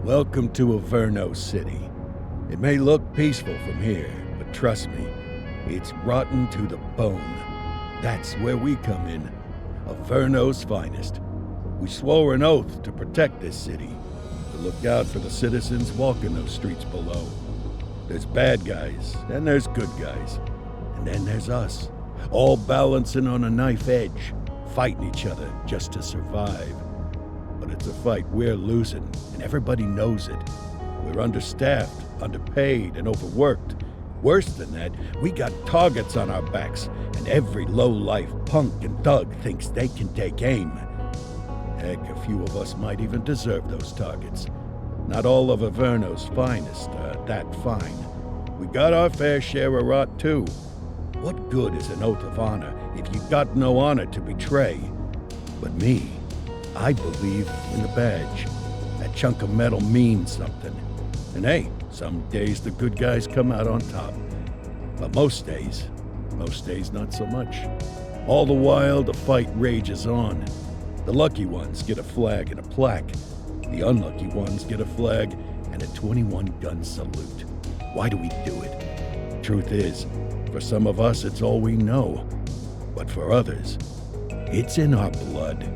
Welcome to Averno City. It may look peaceful from here, but trust me, it's rotten to the bone. That's where we come in. Averno's finest. We swore an oath to protect this city, to look out for the citizens walking those streets below. There's bad guys, and there's good guys. And then there's us, all balancing on a knife edge, fighting each other just to survive. But it's a fight we're losing, and everybody knows it. We're understaffed, underpaid, and overworked. Worse than that, we got targets on our backs, and every low-life punk and thug thinks they can take aim. Heck, a few of us might even deserve those targets. Not all of Averno's finest are that fine. We got our fair share of rot, too. What good is an oath of honor if you got no honor to betray? But me, I believe in the badge. That chunk of metal means something. And hey, some days the good guys come out on top. But most days not so much. All the while, the fight rages on. The lucky ones get a flag and a plaque. The unlucky ones get a flag and a 21-gun salute. Why do we do it? Truth is, for some of us, it's all we know. But for others, it's in our blood.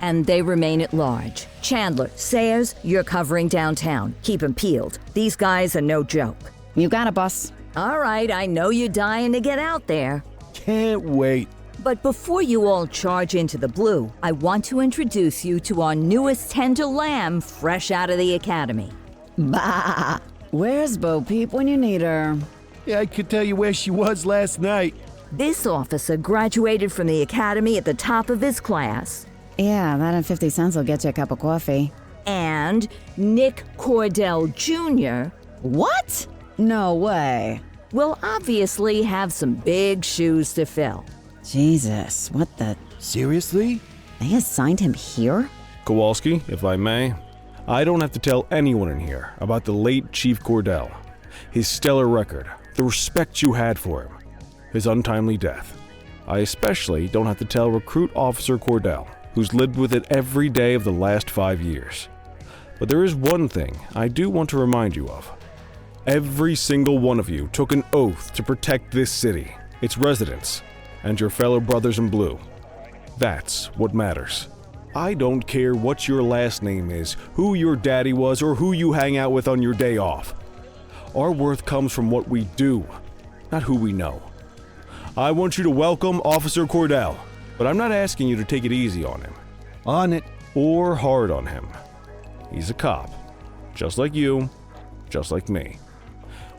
And they remain at large. Chandler, Sayers, you're covering downtown. Keep 'em peeled. These guys are no joke. You got it, boss. All right, I know you're dying to get out there. Can't wait. But before you all charge into the blue, I want to introduce you to our newest tender lamb fresh out of the academy. Bah! Where's Bo Peep when you need her? Yeah, I could tell you where she was last night. This officer graduated from the academy at the top of his class. Yeah, that and 50 cents will get you a cup of coffee. And Nick Cordell Jr. What? No way. will obviously have some big shoes to fill. Jesus, what the... Seriously? They assigned him here? Kowalski, if I may, I don't have to tell anyone in here about the late Chief Cordell, his stellar record, the respect you had for him, his untimely death. I especially don't have to tell Recruit Officer Cordell, who's lived with it every day of the last 5 years. But there is one thing I do want to remind you of. Every single one of you took an oath to protect this city, its residents, and your fellow brothers in blue. That's what matters. I don't care what your last name is, who your daddy was, or who you hang out with on your day off. Our worth comes from what we do, not who we know. I want you to welcome Officer Cordell, but I'm not asking you to take it easy on him. On it. Or hard on him. He's a cop, just like you, just like me.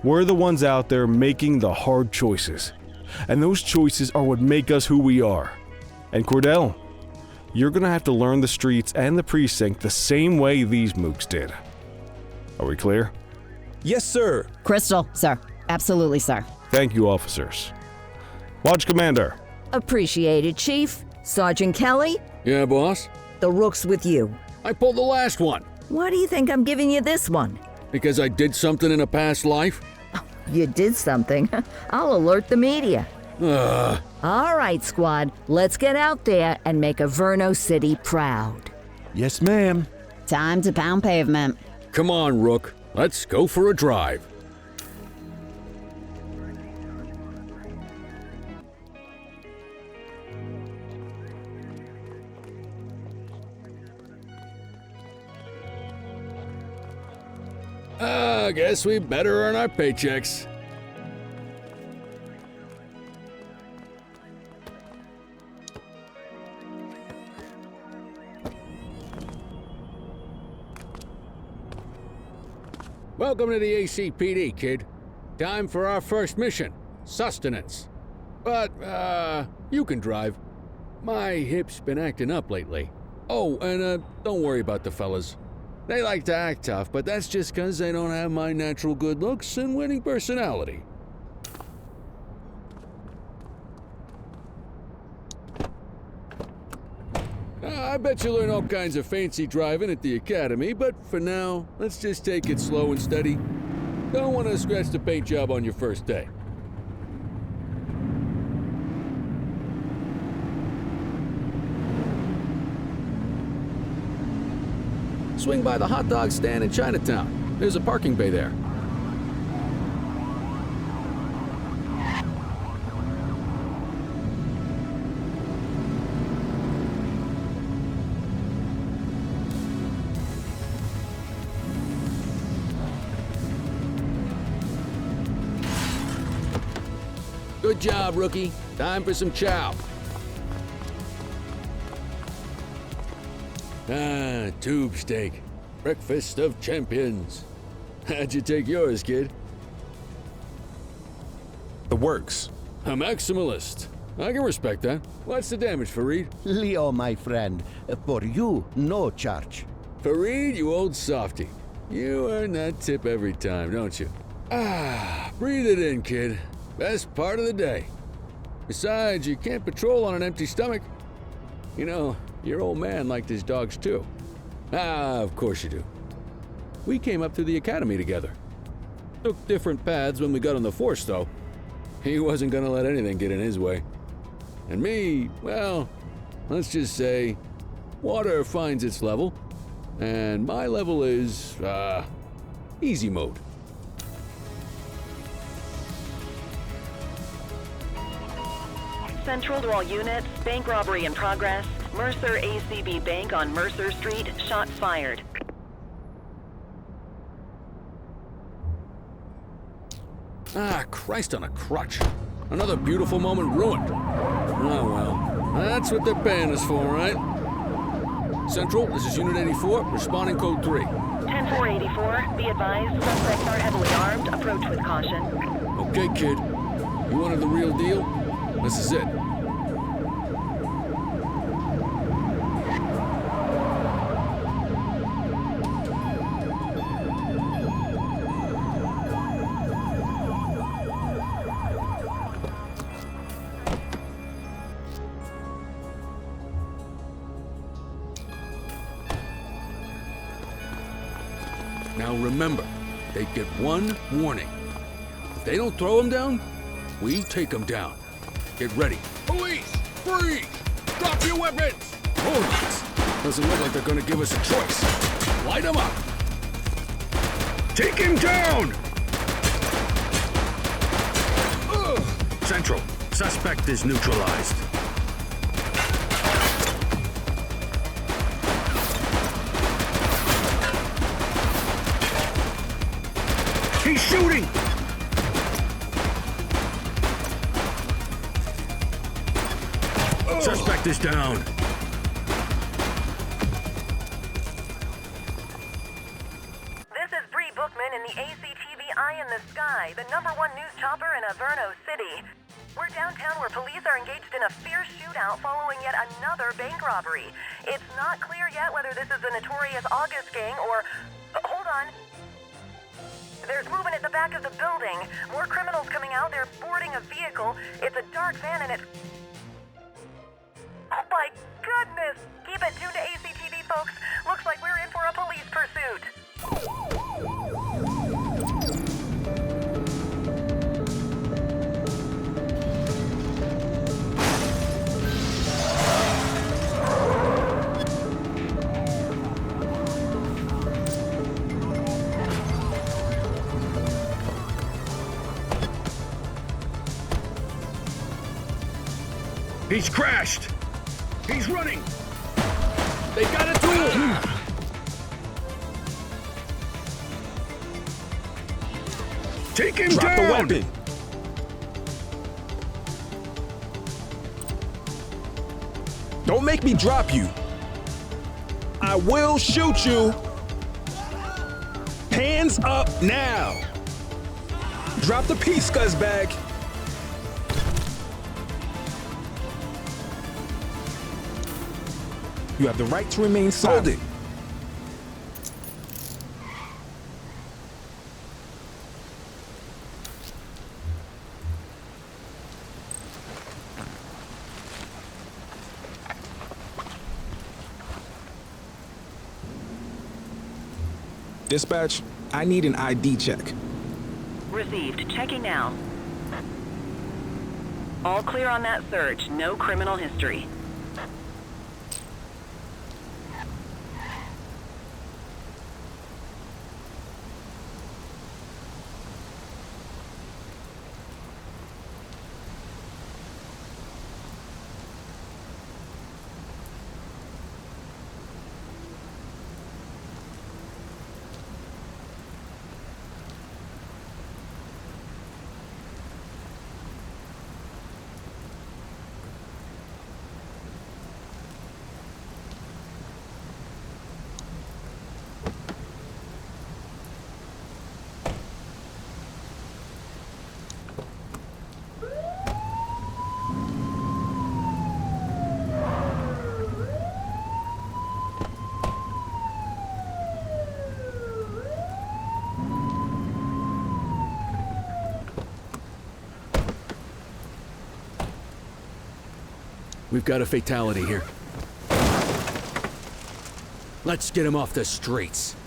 We're the ones out there making the hard choices, and those choices are what make us who we are. And Cordell, you're gonna have to learn the streets and the precinct the same way these mooks did. Are we clear? Yes, sir. Crystal, sir. Absolutely, sir. Thank you, officers. Watch Commander. Appreciated, Chief. Sergeant Kelly, Yeah, boss? the rook's with you. I pulled the last one. Why do you think I'm giving you this one? Because I did something in a past life? You did something. I'll alert the media. All right, squad. Let's get out there and make Averno City proud. Yes, ma'am. Time to pound pavement. Come on, Rook. Let's go for a drive. I guess we better earn our paychecks. Welcome to the ACPD, kid. Time for our first mission, sustenance. But, you can drive. My hip's been acting up lately. Oh, and, don't worry about the fellas. They like to act tough, but that's just 'cause they don't have my natural good looks and winning personality. I bet you learn all kinds of fancy driving at the academy, but for now, let's just take it slow and steady. Don't want to scratch the paint job on your first day. Swing by the hot dog stand in Chinatown. There's a parking bay there. Good job, rookie. Time for some chow. Ah, tube steak. Breakfast of champions. How'd you take yours, kid? The works. A maximalist. I can respect that. What's the damage, Fareed? Leo, my friend, for you, no charge. Fareed, you old softy. You earn that tip every time, don't you? Ah, breathe it in, kid. Best part of the day. Besides, you can't patrol on an empty stomach. You know, your old man liked his dogs too. Ah, of course you do. We came up through the academy together. Took different paths when we got on the force, though. He wasn't gonna let anything get in his way. And me, well, let's just say, water finds its level, and my level is, easy mode. Central to all units, bank robbery in progress. Mercer ACB Bank on Mercer Street, shots fired. Ah, Christ on a crutch. Another beautiful moment ruined. Oh well, that's what they're paying us for, right? Central, this is Unit 84, responding code 3. 10-484, be advised, suspects are heavily armed, approach with caution. Okay, kid. You wanted the real deal? This is it. Now remember, they get one warning. If they don't throw them down, we take them down. Get ready. Police! Freeze! Drop your weapons! Oh, doesn't look like they're gonna give us a choice. Light them up! Take him down! Central, suspect is neutralized. He's shooting! Suspect is down. This is Bree Bookman in the ACTV Eye in the Sky, the #1 news chopper in Averno City. We're downtown where police are engaged in a fierce shootout following yet another bank robbery. It's not clear yet whether this is the notorious August gang or... hold on. There's movement at the back of the building. More criminals coming out. They're boarding a vehicle. It's a dark van and it's... oh my goodness! Keep it tuned to ACTV, folks. Looks like we're in for a police pursuit. He's crashed! He's running! They got a tool! Take him Drop down! the weapon! Don't make me drop you! I will shoot you! Hands up now! Drop the piece, scuzzbag! You have the right to remain silent. Hold it. Dispatch, I need an ID check. Received. Checking now. All clear on that search. No criminal history. We've got a fatality here. Let's get him off the streets.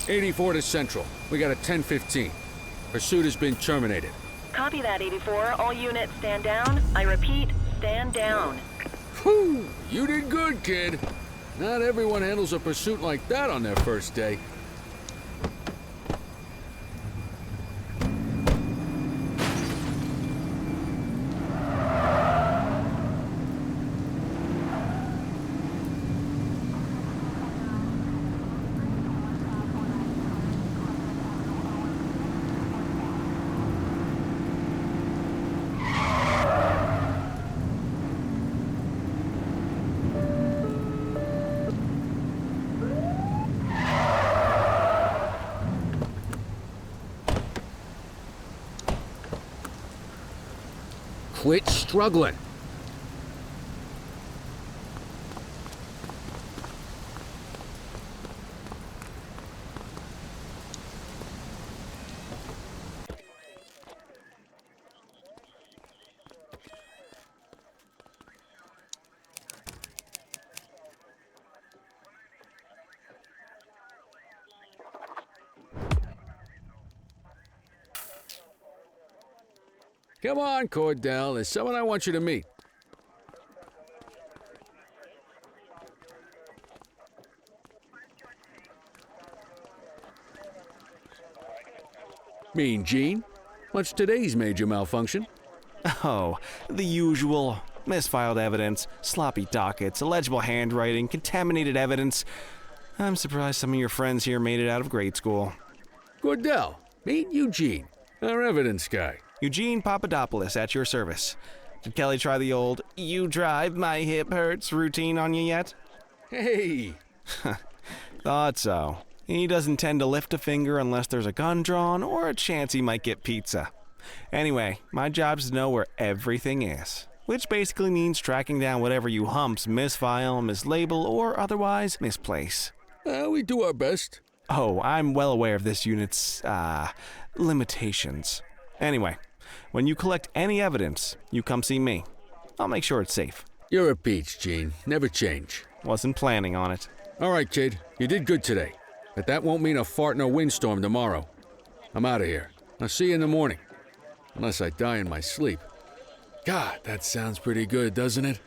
'84 to Central. We got a 10:15. Pursuit has been terminated. Copy that, 84. All units stand down. I repeat, stand down. Whew! You did good, kid. Not everyone handles a pursuit like that on their first day. Quit struggling. Come on, Cordell. There's someone I want you to meet. Mean Gene? What's today's major malfunction? Oh, the usual. Misfiled evidence, sloppy dockets, illegible handwriting, contaminated evidence. I'm surprised some of your friends here made it out of grade school. Cordell, meet Eugene, our evidence guy. Eugene Papadopoulos at your service. Did Kelly try the old, "you drive, my hip hurts" routine on you yet? Hey! Thought so. He doesn't tend to lift a finger unless there's a gun drawn or a chance he might get pizza. Anyway, my job's to know where everything is, which basically means tracking down whatever you humps misfile, mislabel, or otherwise misplace. We do our best. Oh, I'm well aware of this unit's, limitations. Anyway, when you collect any evidence, you come see me. I'll make sure it's safe. You're a peach, Gene. Never change. Wasn't planning on it. All right, kid. You did good today. But that won't mean a fart in a windstorm tomorrow. I'm out of here. I'll see you in the morning. Unless I die in my sleep. God, that sounds pretty good, doesn't it?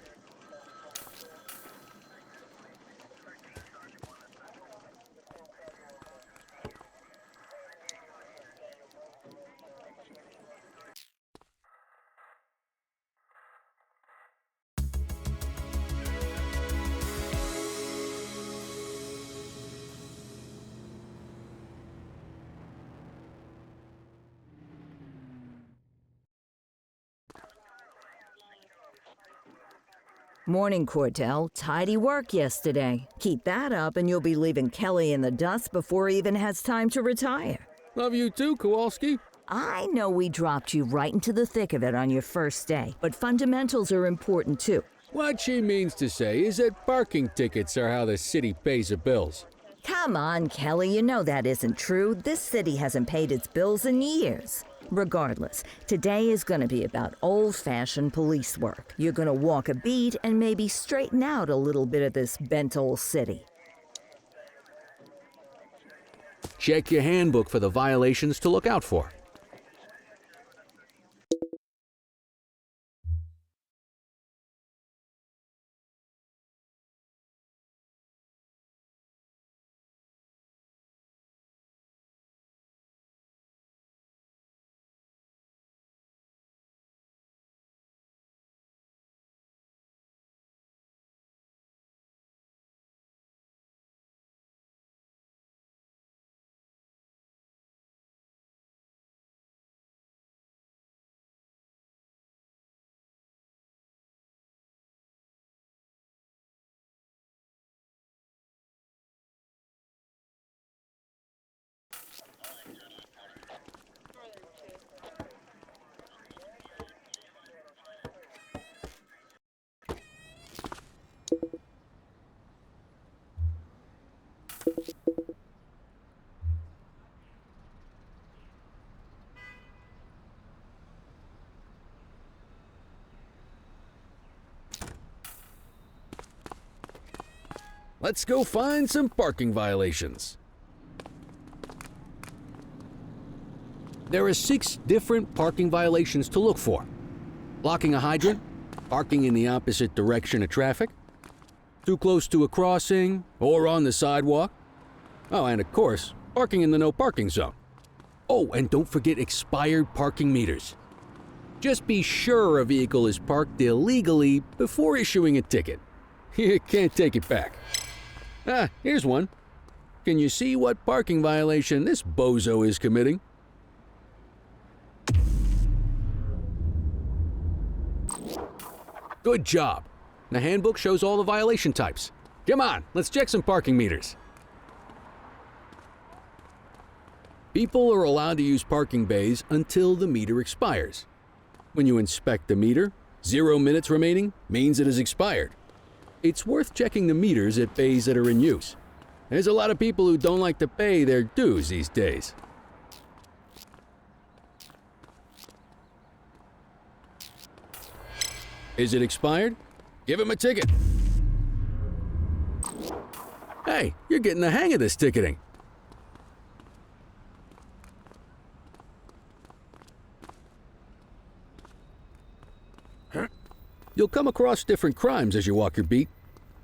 Morning, Cordell. Tidy work yesterday. Keep that up and you'll be leaving Kelly in the dust before he even has time to retire. Love you too, Kowalski. I know we dropped you right into the thick of it on your first day, but fundamentals are important too. What she means to say is that parking tickets are how the city pays the bills. Come on, Kelly, you know that isn't true. This city hasn't paid its bills in years. Regardless, today is going to be about old-fashioned police work. You're going to walk a beat and maybe straighten out a little bit of this bent old city. Check your handbook for the violations to look out for. Let's go find some parking violations. There are 6 different parking violations to look for. Blocking a hydrant, parking in the opposite direction of traffic, too close to a crossing or on the sidewalk. Oh, and of course, parking in the no parking zone. Oh, and don't forget expired parking meters. Just be sure a vehicle is parked illegally before issuing a ticket. You can't take it back. Ah, here's one. Can you see what parking violation this bozo is committing? Good job. The handbook shows all the violation types. Come on, let's check some parking meters. People are allowed to use parking bays until the meter expires. When you inspect the meter, 0 minutes remaining means it has expired. It's worth checking the meters at bays that are in use. There's a lot of people who don't like to pay their dues these days. Is it expired? Give him a ticket. Hey, you're getting the hang of this ticketing. You'll come across different crimes as you walk your beat.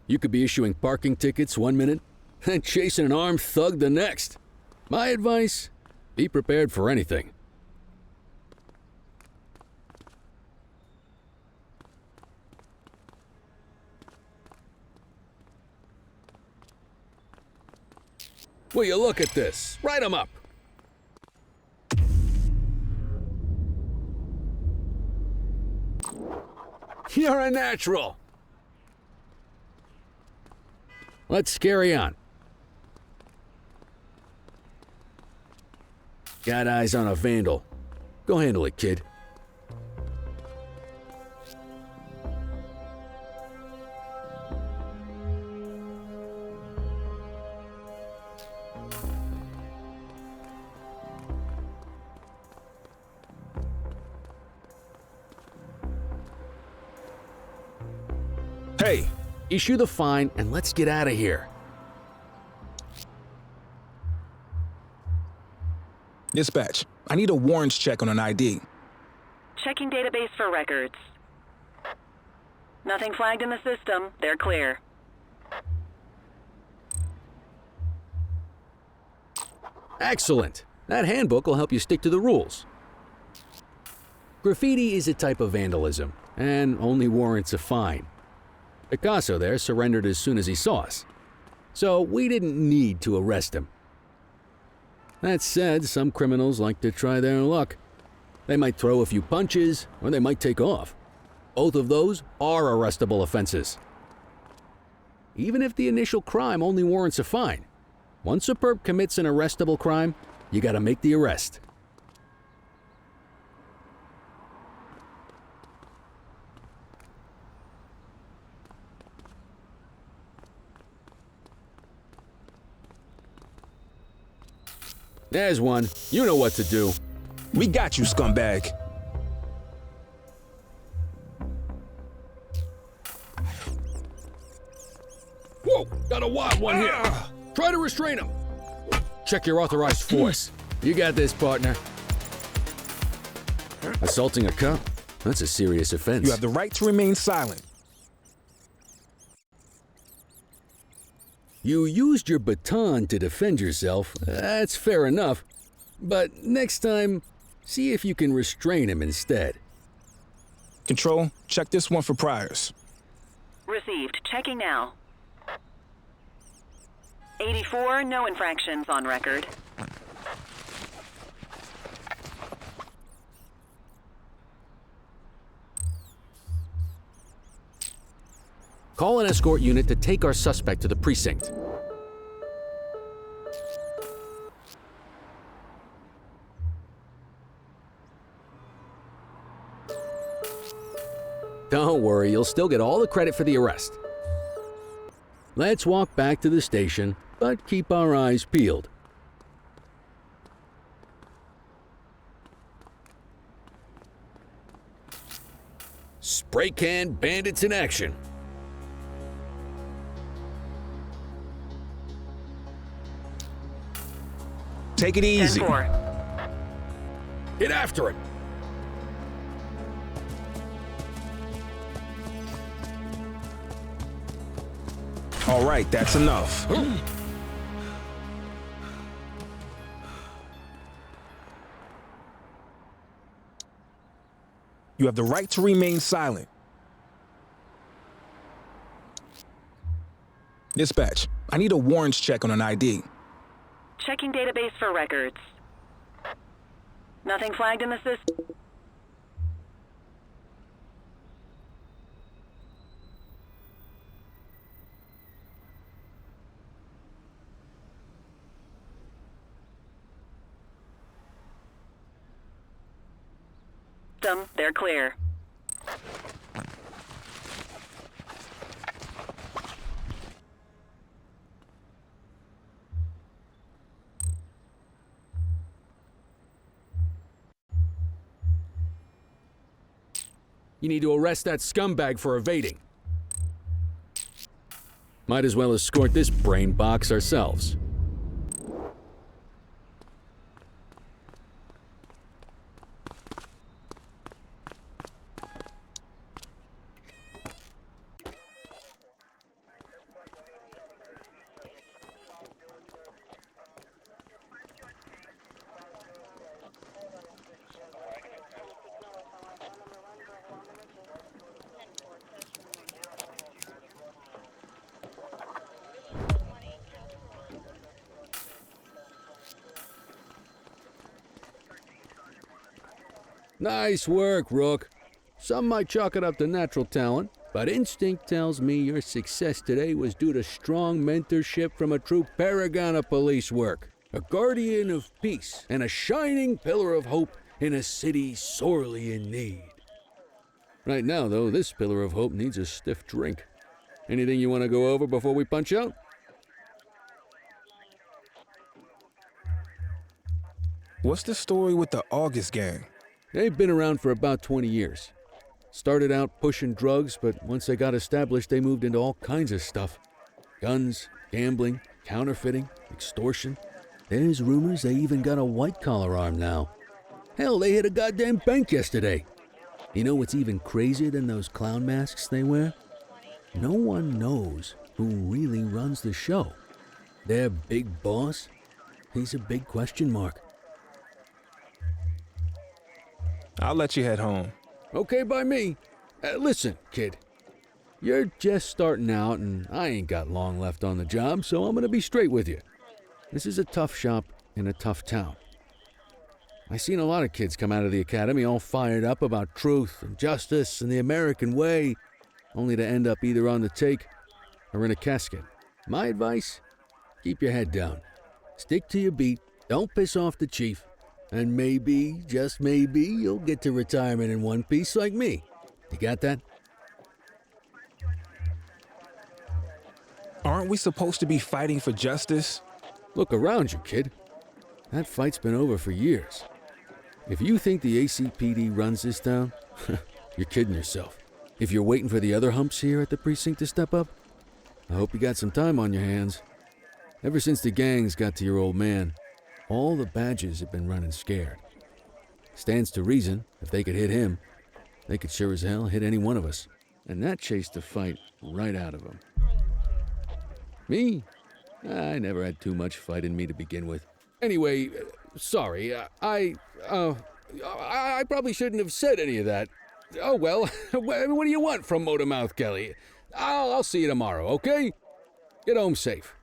You could be issuing parking tickets 1 minute and chasing an armed thug the next. My advice, be prepared for anything. Will you look at this? Write 'em up. You're a natural. Let's carry on. Got eyes on a vandal. Go handle it, kid. Hey, issue the fine and let's get out of here. Dispatch, I need a warrants check on an ID. Checking database for records. Nothing flagged in the system. They're clear. Excellent. That handbook will help you stick to the rules. Graffiti is a type of vandalism and only warrants a fine. Picasso there surrendered as soon as he saw us, so we didn't need to arrest him. That said, some criminals like to try their luck. They might throw a few punches, or they might take off. Both of those are arrestable offenses. Even if the initial crime only warrants a fine, once a perp commits an arrestable crime, you gotta make the arrest. There's one. You know what to do. We got you, scumbag. Whoa, got a wild one here. Try to restrain him. Check your authorized force. You got this, partner. Assaulting a cop? That's a serious offense. You have the right to remain silent. You used your baton to defend yourself. That's fair enough. But next time, see if you can restrain him instead. Control, check this one for priors. Received. Checking now. 84, no infractions on record. Call an escort unit to take our suspect to the precinct. Don't worry, you'll still get all the credit for the arrest. Let's walk back to the station, but keep our eyes peeled. Spray can bandits in action. Take it easy. 10-4. Get after him. All right, that's enough. You have the right to remain silent. Dispatch, I need a warrants check on an ID. Checking database for records. Nothing flagged in the system. They're clear. You need to arrest that scumbag for evading. Might as well escort this brain box ourselves. Nice work, Rook. Some might chalk it up to natural talent, but instinct tells me your success today was due to strong mentorship from a true paragon of police work, a guardian of peace, and a shining pillar of hope in a city sorely in need. Right now, though, this pillar of hope needs a stiff drink. Anything you want to go over before we punch out? What's the story with the August gang? They've been around for about 20 years. Started out pushing drugs, but once they got established, they moved into all kinds of stuff. Guns, gambling, counterfeiting, extortion. There's rumors they even got a white-collar arm now. Hell, they hit a goddamn bank yesterday. You know what's even crazier than those clown masks they wear? No one knows who really runs the show. Their big boss? He's a big question mark. I'll let you head home. Okay by me. Listen, kid. You're just starting out and I ain't got long left on the job, so I'm gonna be straight with you. This is a tough shop in a tough town. I seen a lot of kids come out of the academy all fired up about truth and justice and the American way, only to end up either on the take or in a casket. My advice? Keep your head down. Stick to your beat, don't piss off the chief, and maybe, just maybe, you'll get to retirement in one piece like me. You got that? Aren't we supposed to be fighting for justice? Look around you, kid. That fight's been over for years. If you think the ACPD runs this town, you're kidding yourself. If you're waiting for the other humps here at the precinct to step up, I hope you got some time on your hands. Ever since the gangs got to your old man, all the badges have been running scared. Stands to reason, if they could hit him, they could sure as hell hit any one of us. And that chased the fight right out of him. Me? I never had too much fight in me to begin with. Anyway, sorry, I probably shouldn't have said any of that. Oh well, what do you want from Motormouth Kelly? I'll see you tomorrow, okay? Get home safe.